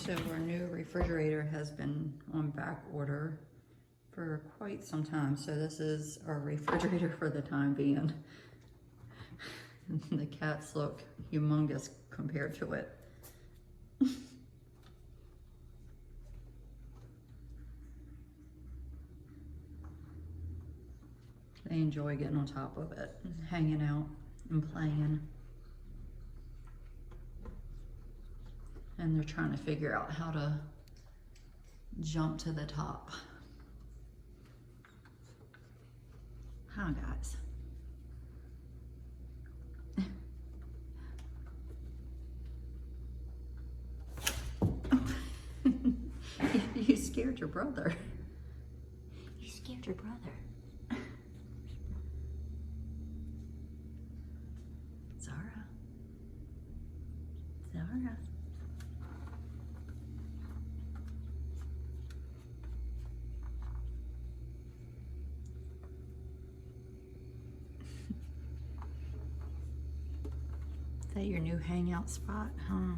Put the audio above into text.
So our new refrigerator has been on back order for quite some time. So this is our refrigerator for the time being. The cats look humongous compared to it. They enjoy getting on top of it, and hanging out and playing. And they're trying to figure out how to jump to the top. Hi, guys. You scared your brother. You scared your brother. Zara. Zara. Is that your new hangout spot, huh?